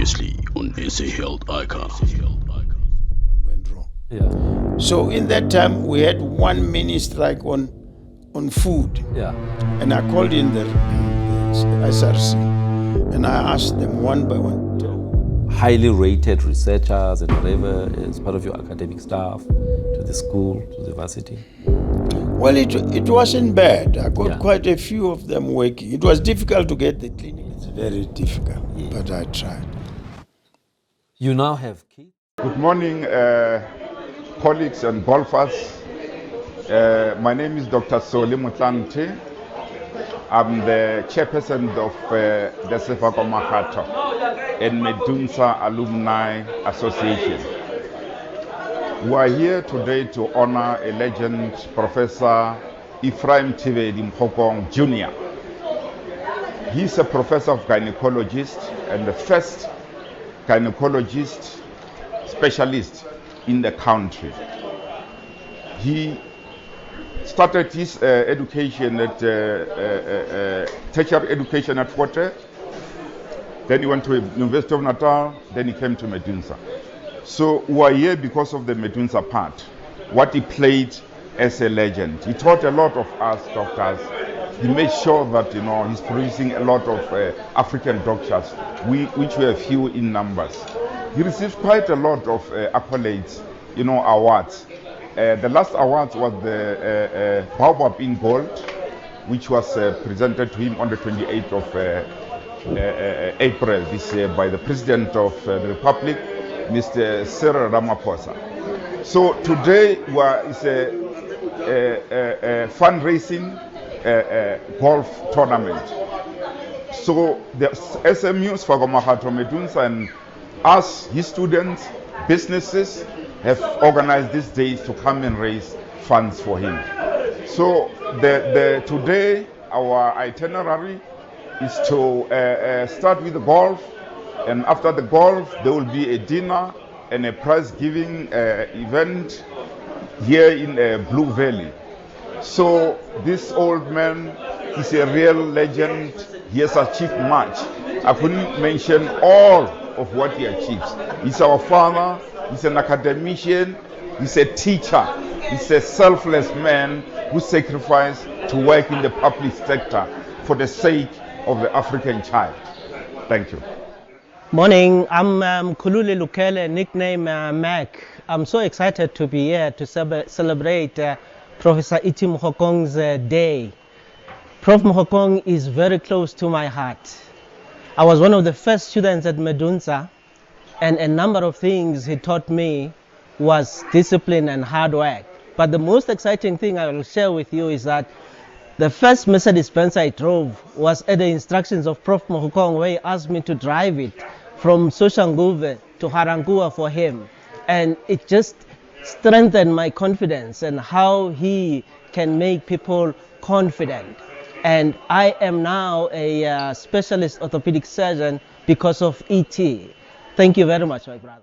Previously on SA Health Icon. Went wrong. Yeah. So in that time, we had 1 mini strike on food. Yeah. And I called in the SRC and I asked them one by one. Highly rated researchers and whatever is part of your academic staff to the school, to the varsity? Well, it wasn't bad. I got Yeah. quite a few of them working. It was difficult to get the clinic. It's very difficult, but I tried. You now have kids? Good morning, colleagues and golfers. My name is Dr. Soli Mutlante. I'm the chairperson of the Sefako Makato and Medunsa Alumni Association. We are here today to honor a legend, Professor Ephraim Tivedi Mokgokong Jr. He's a professor of gynecologist and the first gynecologist specialist in the country. He started his education at tertiary education at Forte. Then he went to University of Natal. Then he came to Medunsa. So we are here because of the Medunsa part, what he played as a legend. He taught a lot of us doctors. He made sure that he's producing a lot of African doctors, which were few in numbers. He received quite a lot of accolades, awards. The last award was the Baobab in Gold, which was presented to him on the 28th of April this year by the President of the Republic, Mr. Cyril Ramaphosa. So today is a fundraising golf tournament. So the SMUs for Gomahato Medunsa and us, his students, businesses, have organized these days to come and raise funds for him. So today our itinerary is to start with the golf, and after the golf there will be a dinner and a prize giving event here in Blue Valley. So this old man is a real legend. He has achieved much. I couldn't mention all of what he achieves. He's our father. He's an academician, he's a teacher, he's a selfless man who sacrificed to work in the public sector for the sake of the African child. Thank you. Morning, I'm Kulule Lukele, nickname Mac. I'm so excited to be here to celebrate Professor Iti Mokgokong's day. Prof Mokgokong is very close to my heart. I was one of the first students at Medunsa, and a number of things he taught me was discipline and hard work. But the most exciting thing I will share with you is that the first Mercedes-Benz I drove was at the instructions of Prof Mokgokong, where he asked me to drive it from Soshanguve to Harangua for him. And it just strengthened my confidence and how he can make people confident. And I am now a specialist orthopedic surgeon because of ET. Thank you very much, my brother.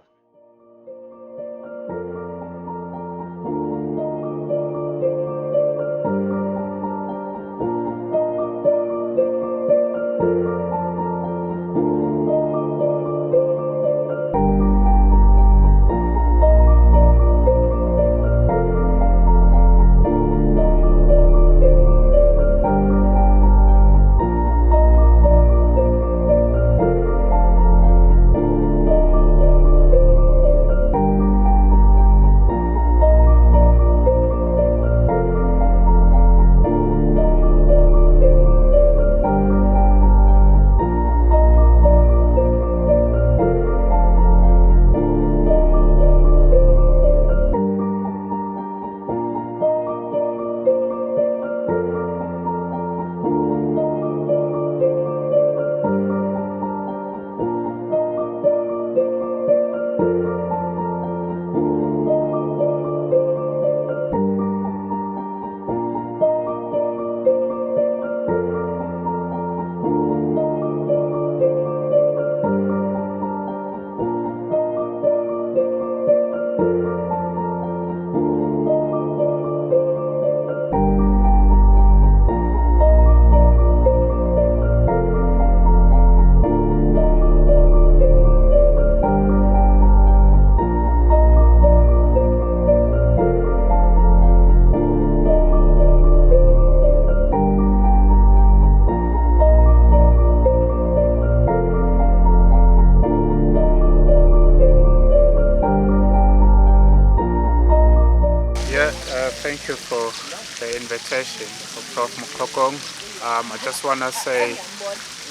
thank you for the invitation for Prof. Mokgokong. I just want to say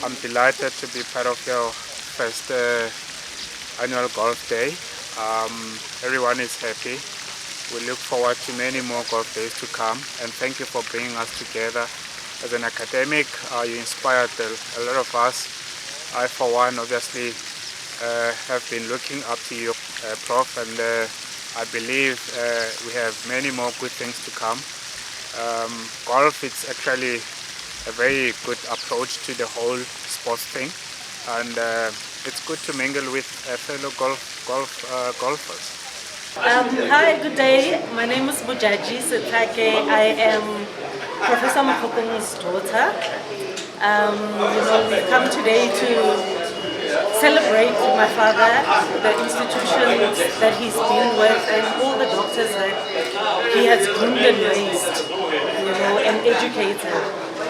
I'm delighted to be part of your first annual golf day. Everyone is happy. We look forward to many more golf days to come, and thank you for bringing us together. As an academic, you inspired a lot of us. I, for one, obviously have been looking up to you, Prof, and I believe we have many more good things to come. Golf, it's actually a very good approach to the whole sports thing, and it's good to mingle with fellow golfers. Hi, good day. My name is Mojaji Sitake. I am Professor Mokgokong's daughter. We've come today to celebrate my father, the institutions that he's been with, and all the doctors that he has groomed and raised, and educated.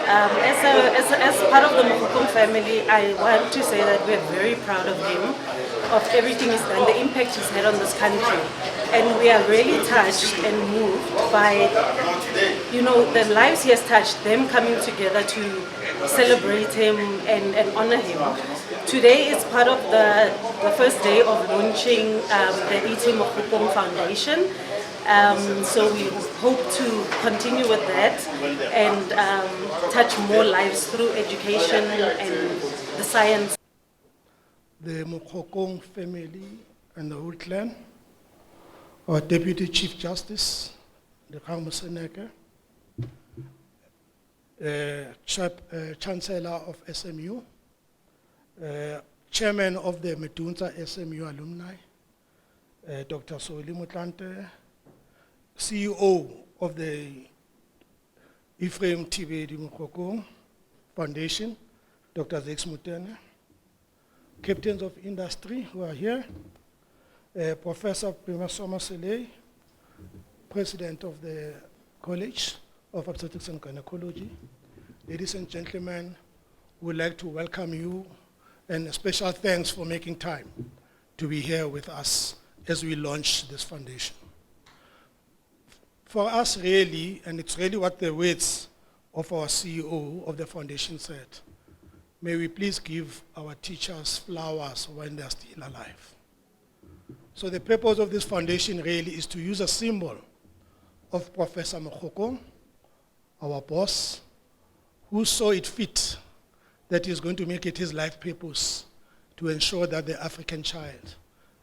As part of the Mokgokong family, I want to say that we're very proud of him, of everything he's done, the impact he's had on this country. And we are really touched and moved by, the lives he has touched, them coming together to celebrate him and honor him. Today is part of the first day of launching the E.T. Mokgokong Foundation. So we hope to continue with that and touch more lives through education and the science. The Mokgokong family and the whole clan, our Deputy Chief Justice, the Seneke, Chancellor of SMU, Chairman of the Medunsa SMU alumni, Dr. Soili Mutlante, CEO of the Ephraim Tibedi Mokgokong Foundation, Dr. Zex Mutene, captains of industry who are here, Professor Primasoma Sele, President of the College of Obstetrics and Gynecology. Ladies and gentlemen, we'd like to welcome you, and a special thanks for making time to be here with us as we launch this foundation. For us really, and it's really what the words of our CEO of the foundation said, may we please give our teachers flowers when they're still alive. So the purpose of this foundation really is to use a symbol of Professor Mokgokong, our boss, who saw it fit that he's going to make it his life purpose to ensure that the African child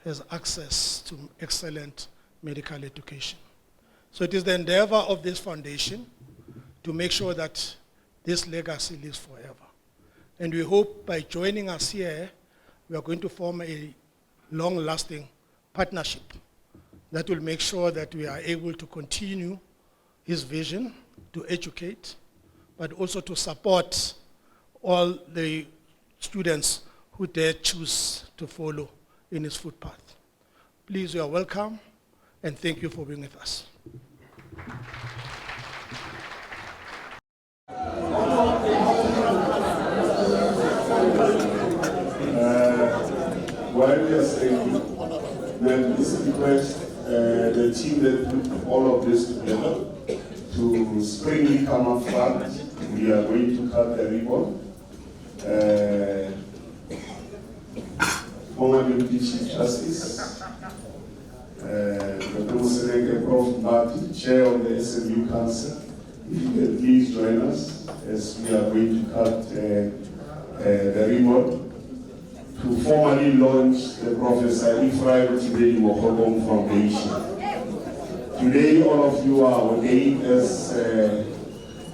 has access to excellent medical education. So it is the endeavor of this foundation to make sure that this legacy lives forever. And we hope by joining us here, we are going to form a long-lasting partnership that will make sure that we are able to continue his vision to educate, but also to support all the students who dare choose to follow in his footpath. Please, you are welcome, and thank you for being with us. While we are saying, then this request the team that put all of this together to springly come up front. We are going to cut the ribbon. Former Deputy Chief Justice, Dr. Museneke, Prof. Marty, Chair of the SMU Council, if you can please join us as we are going to cut the ribbon to formally launch the Professor Ephraim Tibedi Mokgokong Foundation. Today, all of you are ordained as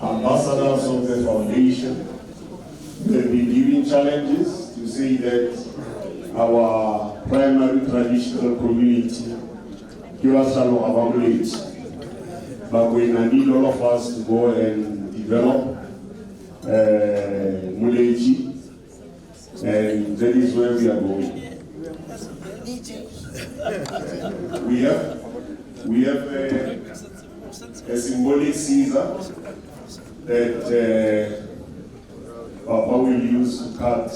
ambassadors of the foundation. We will be given challenges to say that our primary traditional community give us a lot of knowledge, but we need all of us to go and develop knowledge. And that is where we are going. We have a symbolic Caesar that Papa will use to cut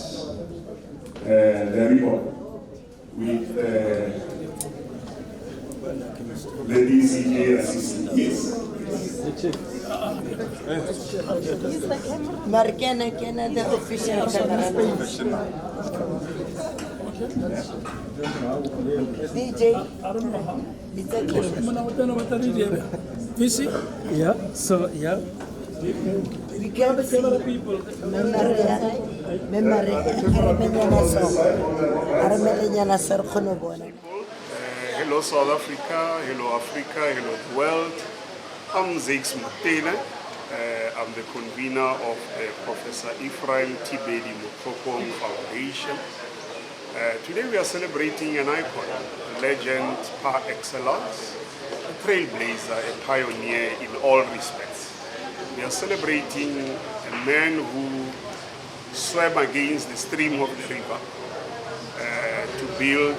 the ribbon with The DCJ assistant. Yes. Marikana the official DJ. Visi? Yeah, so yeah. We can see hello South Africa, hello Africa, hello the world. I'm Zakes Mutele. I'm the convener of the Professor Ephraim Tibedi Mokgokong Foundation. Today we are celebrating an icon, a legend par excellence, a trailblazer, a pioneer in all respects. We are celebrating a man who swam against the stream of the river to build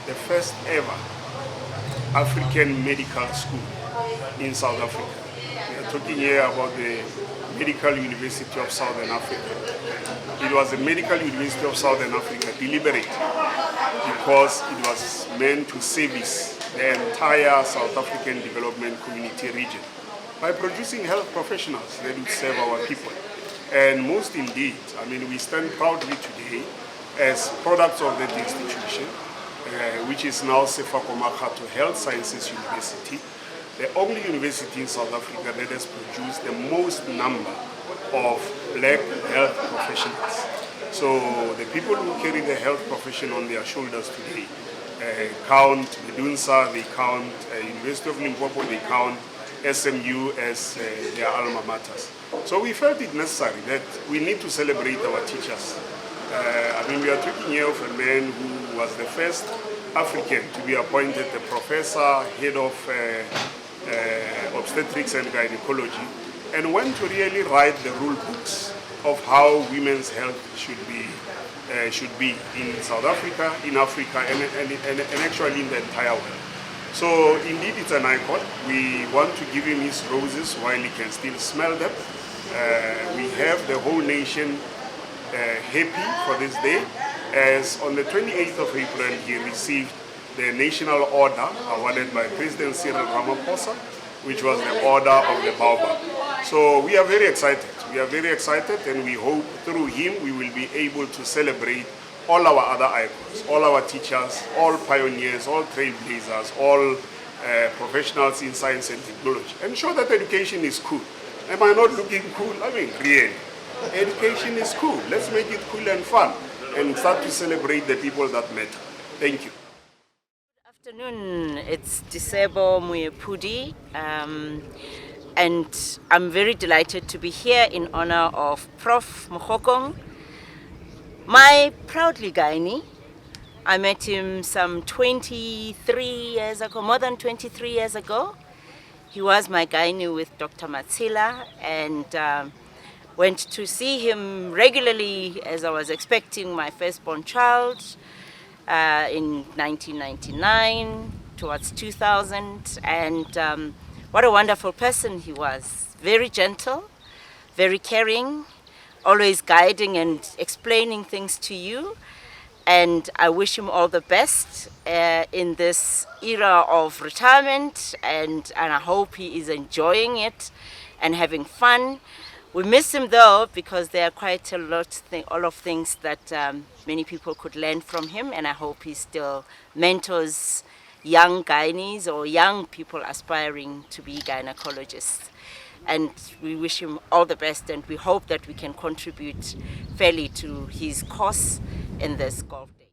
the first ever African medical school in South Africa. We are talking here about the Medical University of Southern Africa. It was the Medical University of Southern Africa deliberate because it was meant to service the entire South African development community region by producing health professionals that would serve our people. And most indeed, I mean, we stand proudly today as products of that institution, which is now Sefakomakato Health Sciences University, the only university in South Africa that has produced the most number of black health professionals. So the people who carry the health profession on their shoulders today count Medunsa, they count University of Limpopo, they count SMU as their alma maters. So we felt it necessary that we need to celebrate our teachers. I mean, we are talking here of a man who was the first African to be appointed the professor, head of obstetrics and gynecology, and went to really write the rule books of how women's health should be in South Africa, in Africa, and actually in the entire world. So indeed, it's an icon. We want to give him his roses while he can still smell them. We have the whole nation happy for this day, as on the 28th of April he received the national order awarded by President Cyril Ramaphosa, which was the Order of the Baobab. So we are very excited. We are very excited, and we hope through him we will be able to celebrate all our other icons, all our teachers, all pioneers, all trailblazers, all professionals in science and technology, and show that education is cool. Am I not looking cool? I mean, really. Education is cool. Let's make it cool and fun and start to celebrate the people that matter. Thank you. Good afternoon. It's Disebo Muyepudi, and I'm very delighted to be here in honor of Prof. Mokgokong, my proudly Guyanese. I met him some 23 years ago, more than 23 years ago. He was my Guyanese with Dr. Matsila, and went to see him regularly as I was expecting my firstborn child in 1999 towards 2000. And what a wonderful person he was. Very gentle, very caring, always guiding and explaining things to you. And I wish him all the best in this era of retirement, and I hope he is enjoying it and having fun. We miss him though, because there are quite a lot of things that many people could learn from him, and I hope he still mentors young Guyanese or young people aspiring to be gynecologists. And we wish him all the best, and we hope that we can contribute fairly to his cause in this golf day.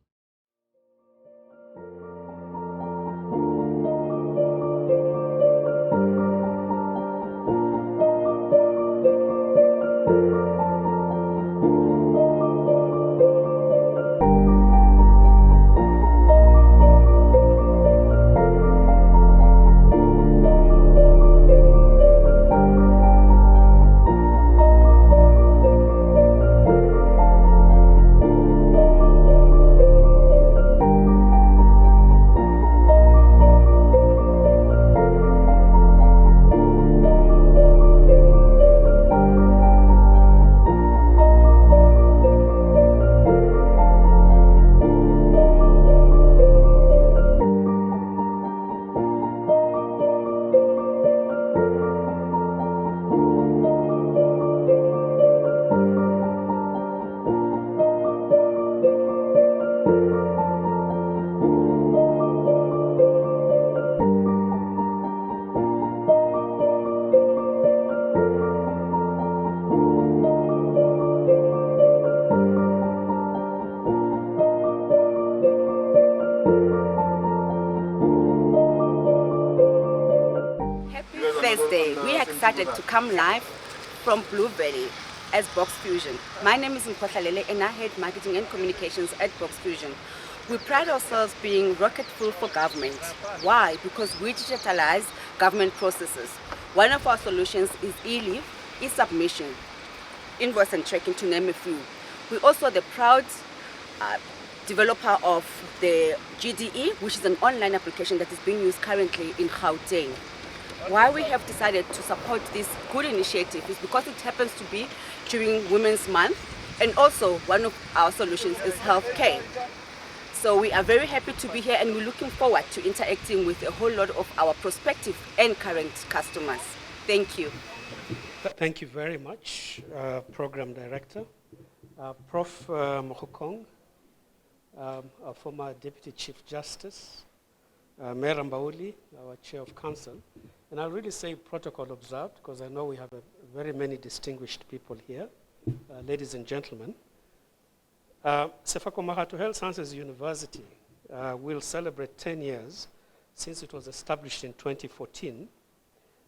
Thursday, we are excited to come live from Blue Valley as Box Fusion. My name is Mokgokong and I head marketing and communications at Box Fusion. We pride ourselves being rocket fuel for government. Why? Because we digitalize government processes. One of our solutions is e-leave, e-submission, invoice and tracking, to name a few. We're also the proud developer of the GDE, which is an online application that is being used currently in Gauteng. Why we have decided to support this good initiative is because it happens to be during Women's Month, and also one of our solutions is healthcare. So we are very happy to be here, and we're looking forward to interacting with a whole lot of our prospective and current customers. Thank you. Thank you very much, Program Director. Prof. Mokgokong, our former Deputy Chief Justice, Mayor Mbauli, our Chair of Council, and I'll really say protocol observed, because I know we have very many distinguished people here, ladies and gentlemen. Sefako Mahato Health Sciences University will celebrate 10 years since it was established in 2014,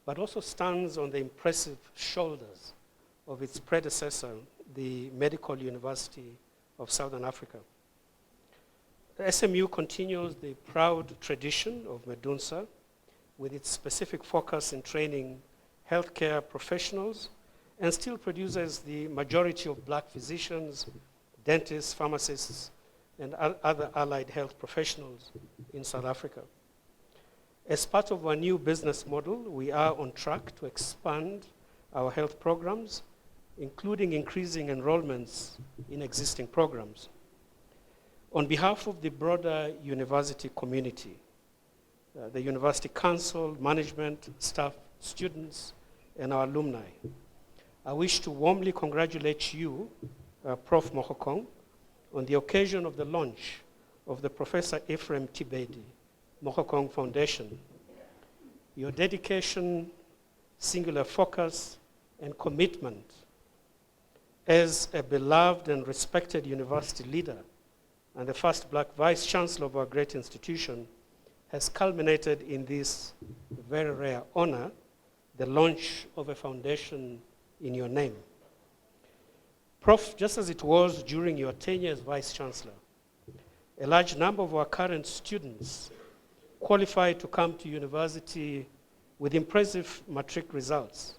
but also stands on the impressive shoulders of its predecessor, the Medical University of Southern Africa. The SMU continues the proud tradition of Medunsa with its specific focus in training healthcare professionals, and still produces the majority of black physicians, dentists, pharmacists, and other allied health professionals in South Africa. As part of our new business model, we are on track to expand our health programs, including increasing enrollments in existing programs. On behalf of the broader university community, the University Council, management, staff, students, and our alumni, I wish to warmly congratulate you, Prof. Mokgokong, on the occasion of the launch of the Professor Ephraim Tibedi Mokgokong Foundation. Your dedication, singular focus, and commitment as a beloved and respected university leader and the first black vice chancellor of our great institution has culminated in this very rare honor, the launch of a foundation in your name. Prof, just as it was during your tenure as Vice Chancellor, a large number of our current students qualified to come to university with impressive matric results,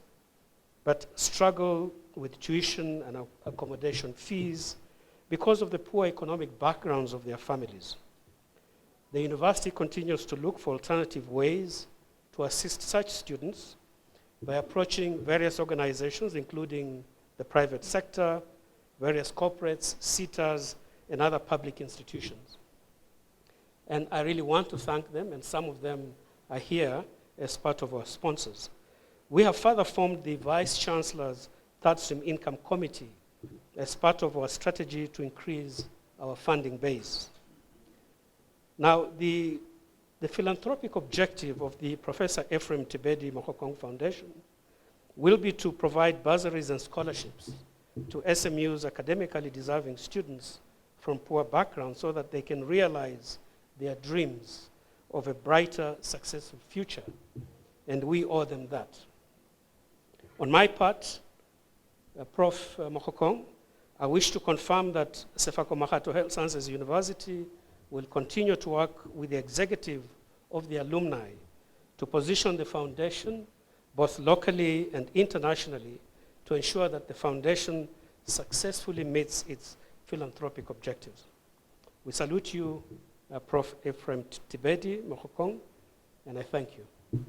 but struggle with tuition and accommodation fees because of the poor economic backgrounds of their families. The university continues to look for alternative ways to assist such students by approaching various organizations, including the private sector, various corporates, SETAs, and other public institutions. And I really want to thank them, and some of them are here as part of our sponsors. We have further formed the Vice Chancellor's Third Stream Income Committee as part of our strategy to increase our funding base. Now, the philanthropic objective of the Professor Ephraim Tibedi Mokgokong Foundation will be to provide bursaries and scholarships to SMU's academically deserving students from poor backgrounds so that they can realize their dreams of a brighter, successful future. And we owe them that. On my part, Prof. Mokgokong, I wish to confirm that Sefako Mahato Health Sciences University will continue to work with the executive of the alumni to position the foundation both locally and internationally to ensure that the foundation successfully meets its philanthropic objectives. We salute you, Prof. Ephraim Tibedi Mokgokong, and I thank you.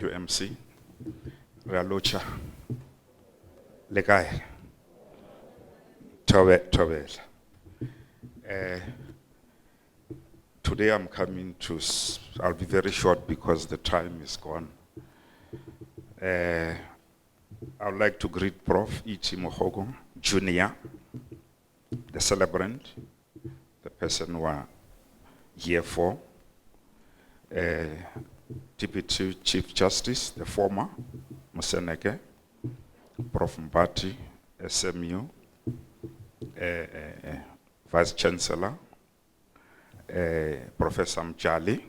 UMC, Realocha, Legai, Tobel. Today I'm coming to, I'll be very short because the time is gone. I would like to greet Prof. E.T. Mokgokong, Jr., the celebrant, the person we are here for, Deputy Chief Justice, the former, Museneke, Prof. Mbati, SMU, Vice Chancellor, Professor Mjali,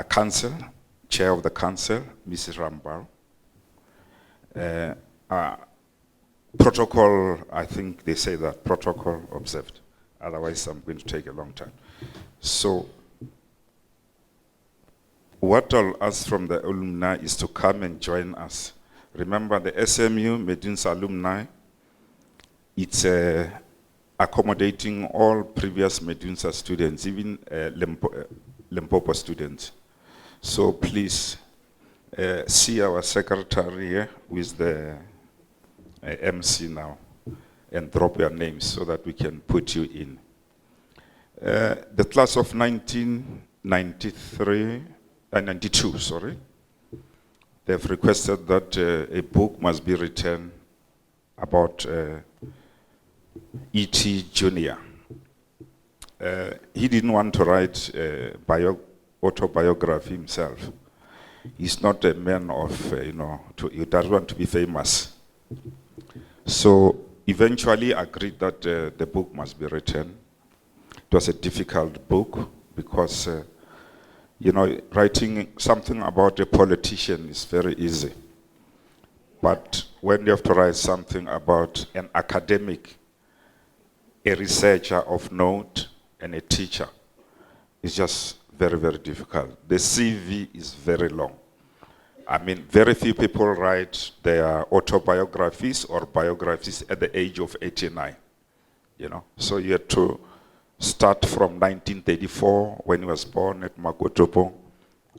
Council, Chair of the Council, Mrs. Rambal. Protocol, I think they say that protocol observed. Otherwise, I'm going to take a long time. So, what I'll ask from the alumni is to come and join us. Remember the SMU, Medunsa alumni, it's accommodating all previous Medunsa students, even Limpopo students. So please see our secretary here, who is the MC now, and drop your names so that we can put you in. The class of 92, sorry, they've requested that a book must be written about E.T. Jr. He didn't want to write autobiography himself. He's not a man of, he doesn't want to be famous. So eventually agreed that the book must be written. It was a difficult book because, writing something about a politician is very easy. But when you have to write something about an academic, a researcher of note, and a teacher, it's just very, very difficult. The CV is very long. I mean, very few people write their autobiographies or biographies at the age of 89, So you had to start from 1934, when he was born at Makotopo,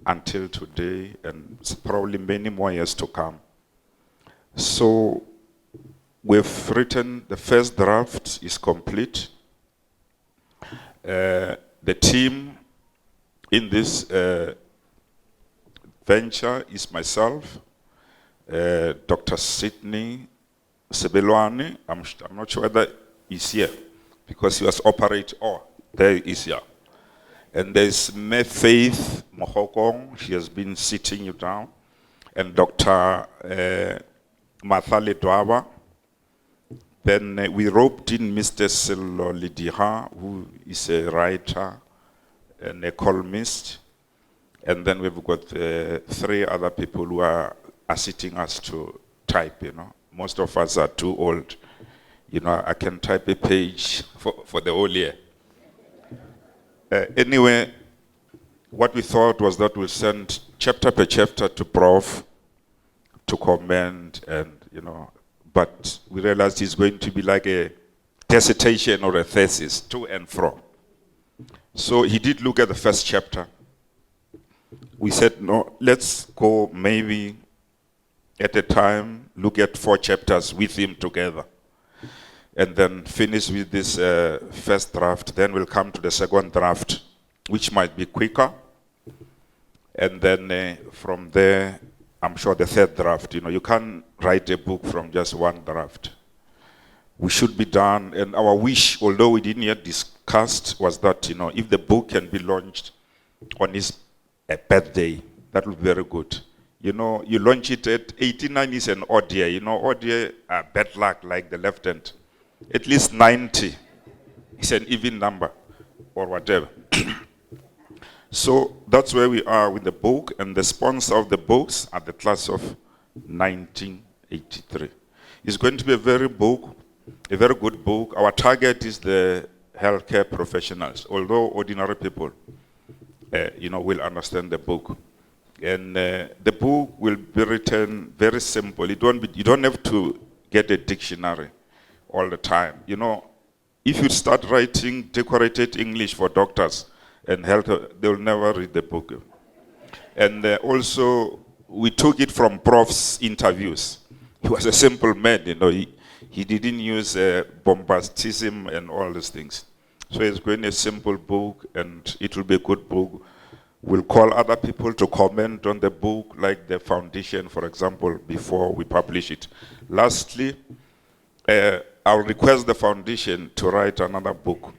until today, and probably many more years to come. So we've written, the first draft is complete. The team in this venture is myself, Dr. Sidney Sebelwani. I'm not sure whether he's here because he was operating. Oh, there he is here. And there's Faith Mokgokong. She has been sitting you down. And Dr. Mathale Dwaba. Then we roped in Mr. Selo Lidiha, who is a writer and a columnist. And then we've got 3 other people who are assisting us to type, Most of us are too old. I can type a page for the whole year. Anyway, what we thought was that we'll send chapter per chapter to Prof to comment and, but we realized it's going to be like a dissertation or a thesis, to and fro. So he did look at the first chapter. We said, no, let's go maybe at a time, look at 4 chapters with him together. And then finish with this first draft. Then we'll come to the second draft, which might be quicker. And then from there, I'm sure the third draft, you can't write a book from just one draft. We should be done. And our wish, although we didn't yet discuss, was that, if the book can be launched on his birthday, that would be very good. You launch it at 89 is an odd year. Odd year, bad luck, like the left hand. At least 90 is an even number or whatever. So that's where we are with the book, and the sponsor of the books are the class of 1983. It's going to be a very good book. Our target is the healthcare professionals, although ordinary people, will understand the book. And the book will be written very simple. You don't have to get a dictionary all the time. If you start writing decorated English for doctors and health, they will never read the book. And also, we took it from Prof's interviews. He was a simple man, he didn't use bombastism and all these things. So it's going to be a simple book, and it will be a good book. We'll call other people to comment on the book, like the foundation, for example, before we publish it. Lastly, I'll request the foundation to write another book.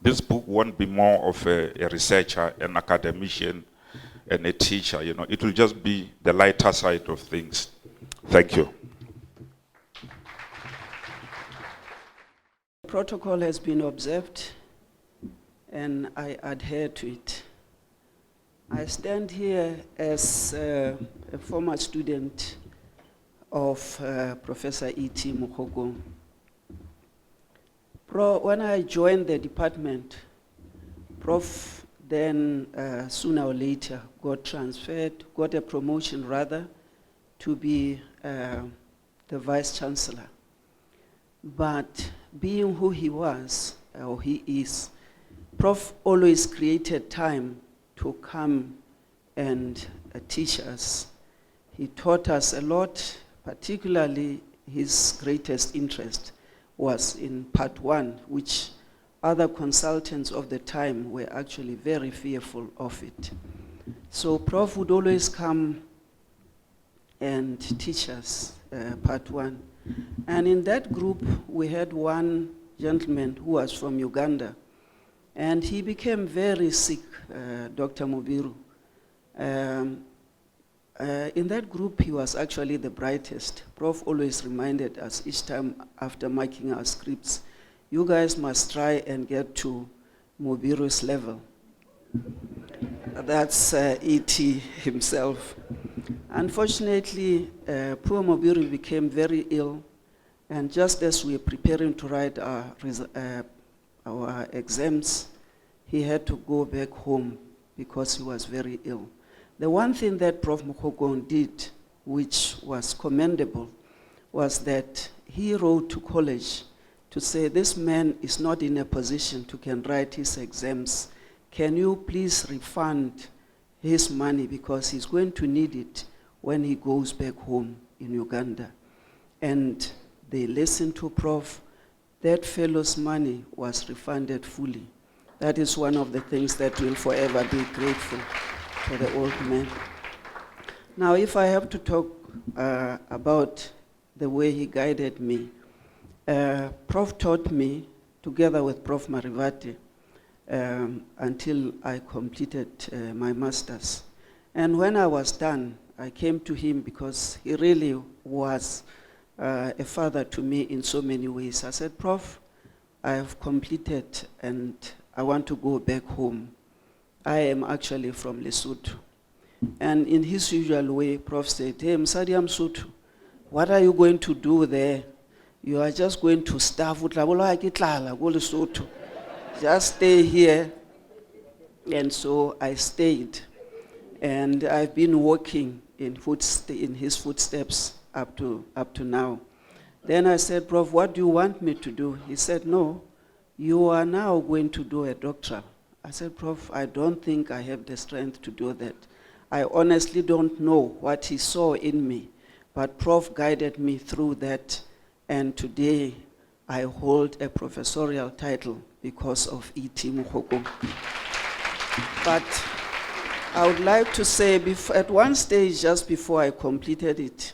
This book won't be more of a researcher, an academician, and a teacher. It will just be the lighter side of things. Thank you. Protocol has been observed and I adhere to it. I stand here as a former student of Professor E.T. Mokgokong. When I joined the department, Prof then sooner or later got a promotion rather, to be the Vice Chancellor. But being who he was, or he is, Prof always created time to come and teach us. He taught us a lot, particularly his greatest interest was in part 1, which other consultants of the time were actually very fearful of it. So Prof would always come and teach us part 1. And in that group, we had one gentleman who was from Uganda, and he became very sick, Dr. Mubiru. In that group, he was actually the brightest. Prof always reminded us each time after marking our scripts, you guys must try and get to Mubiru's level. That's E.T. himself. Unfortunately, poor Mubiru became very ill, and just as we were preparing to write our exams, he had to go back home because he was very ill. The one thing that Prof. Mokgokong did, which was commendable, was that he wrote to college to say, this man is not in a position to can write his exams. Can you please refund his money because he's going to need it when he goes back home in Uganda. And they listened to Prof. That fellow's money was refunded fully. That is one of the things that will forever be grateful for the old man. Now, if I have to talk about the way he guided me, Prof taught me, together with Prof Marivate, until I completed my master's. And when I was done, I came to him because he really was a father to me in so many ways. I said, Prof, I have completed and I want to go back home. I am actually from Lesotho. And in his usual way, Prof said, hey, Msadi Msotho, what are you going to do there? You are just going to starve. Just stay here. And so I stayed. And I've been walking in his footsteps up to now. Then I said, Prof, what do you want me to do? He said, no, you are now going to do a doctoral. I said, Prof, I don't think I have the strength to do that. I honestly don't know what he saw in me, but Prof guided me through that, and today I hold a professorial title because of E.T. Mokgokong. But I would like to say, at one stage, just before I completed it,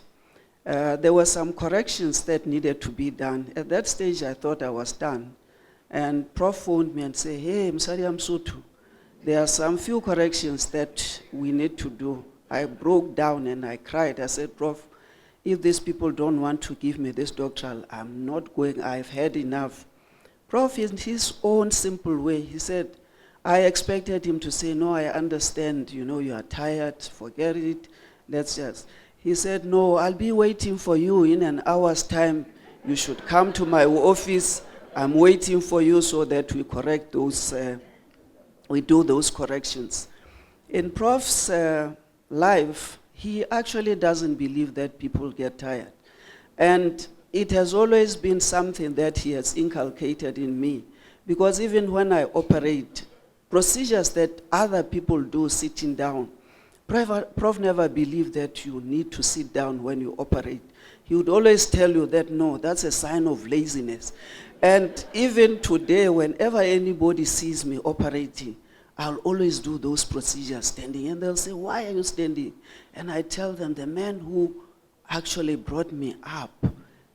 there were some corrections that needed to be done. At that stage, I thought I was done. And Prof phoned me and said, hey, Msadi Msotho, there are some few corrections that we need to do. I broke down and I cried. I said, Prof, if these people don't want to give me this doctoral, I'm not going, I've had enough. Prof, in his own simple way, he said, I expected him to say, no, I understand, you are tired, forget it, let's just. He said, no, I'll be waiting for you in an hour's time. You should come to my office. I'm waiting for you so that we correct those, we do those corrections. In Prof's life, he actually doesn't believe that people get tired. And it has always been something that he has inculcated in me. Because even when I operate, procedures that other people do sitting down, Prof never believed that you need to sit down when you operate. He would always tell you that, no, that's a sign of laziness. And even today, whenever anybody sees me operating, I'll always do those procedures standing. And they'll say, why are you standing? And I tell them, the man who actually brought me up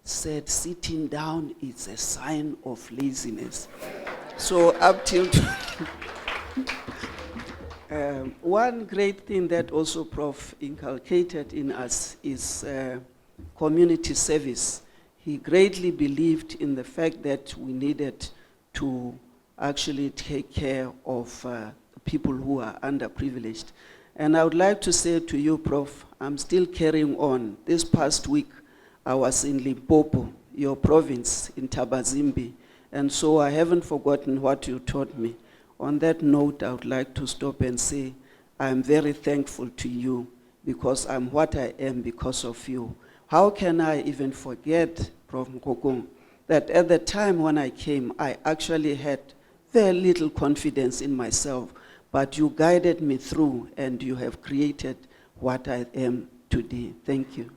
said sitting down is a sign of laziness. So up till one great thing that also Prof inculcated in us is community service. He greatly believed in the fact that we needed to actually take care of people who are underprivileged. And I would like to say to you, Prof, I'm still carrying on. This past week, I was in Limpopo, your province, in Tabazimbi, and so I haven't forgotten what you taught me. On that note, I would like to stop and say, I'm very thankful to you because I'm what I am because of you. How can I even forget, Prof. Mokgokong, that at the time when I came, I actually had very little confidence in myself, but you guided me through and you have created what I am today. Thank you.